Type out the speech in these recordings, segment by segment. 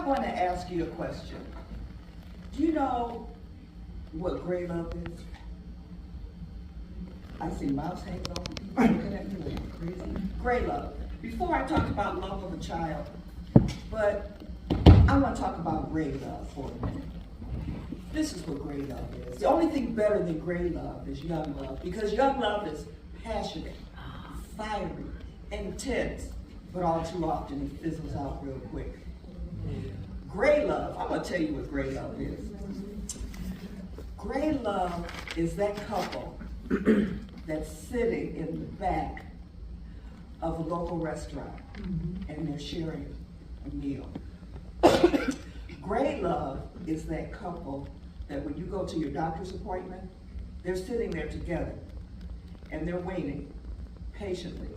want to ask you a question. Do you know what gray love is? I see mouths hanging on, people looking at me like crazy. Gray love. Before I talk about love of a child, but I want to talk about gray love for a minute. This is what gray love is. The only thing better than gray love is young love, because young love is passionate, fiery, intense, but all too often it fizzles out real quick. Gray love, I'm going to tell you what gray love is. Gray love is that couple that's sitting in the back of a local restaurant and they're sharing a meal. Gray love is that couple that when you go to your doctor's appointment, they're sitting there together and they're waiting patiently.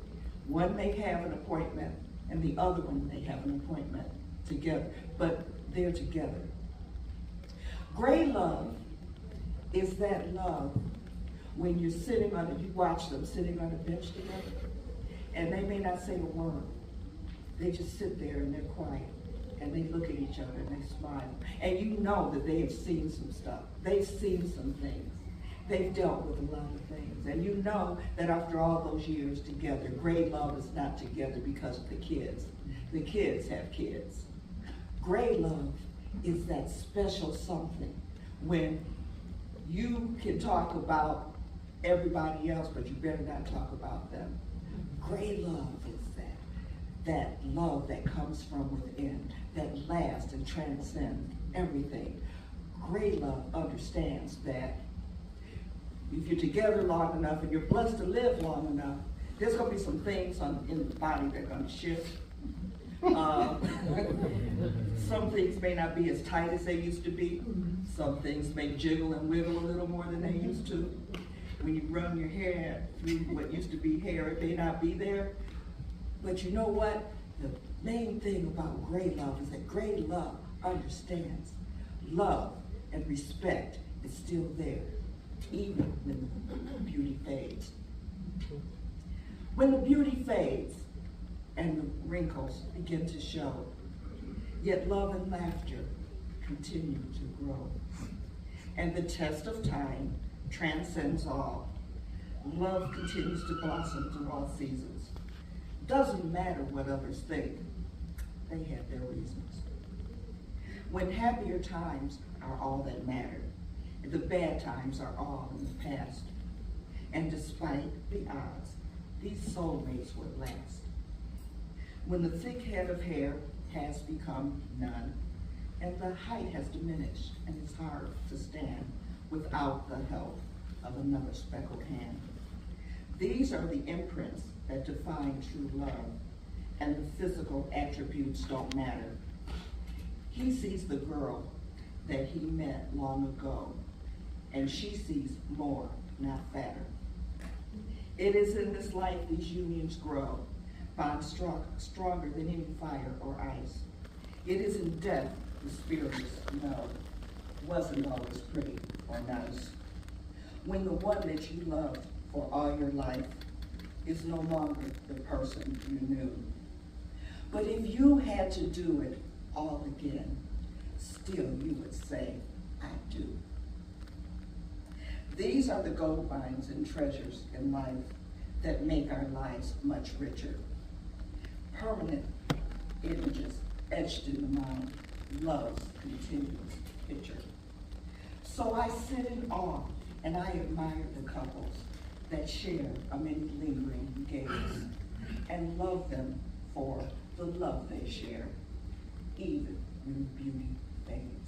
One may have an appointment and the other one may have an appointment together, but they're together. Gray love is that love when you're sitting on it, you watch them sitting on a bench together, and they may not say a word. They just sit there and they're quiet, and they look at each other and they smile. And you know that they have seen some stuff. They've seen some things. They've dealt with a lot of things. And you know that after all those years together, gray love is not together because of the kids. The kids have kids. Gray love is that special something when you can talk about everybody else, but you better not talk about them. Gray love is that love that comes from within, that lasts and transcends everything. Gray love understands that if you're together long enough and you're blessed to live long enough, there's going to be some things in the body that are going to shift. Some things may not be as tight as they used to be. Some things may jiggle and wiggle a little more than they used to. When you run your hair through what used to be hair, it may not be there. But you know what? The main thing about gray love is that gray love understands love and respect is still there, even when the beauty fades. When the beauty fades and the wrinkles begin to show, yet love and laughter continue to grow. And the test of time transcends all. Love continues to blossom through all seasons. Doesn't matter what others think, they have their reasons. When happier times are all that matter, the bad times are all in the past. And despite the odds, these soulmates would last. When the thick head of hair has become none, and the height has diminished, and it's hard to stand without the help of another speckled hand. These are the imprints that define true love, and the physical attributes don't matter. He sees the girl that he met long ago, and she sees more, not fatter. It is in this life these unions grow, bonds stronger than any fire or ice. It is in death the spirits know wasn't always pretty or nice. When the one that you loved for all your life is no longer the person you knew. But if you had to do it all again, still you would say, I do. These are the gold mines and treasures in life that make our lives much richer. Permanent images etched in the mind, love's continuous picture. So I sit in awe and I admire the couples that share a many lingering gaze and love them for the love they share, even when beauty fades.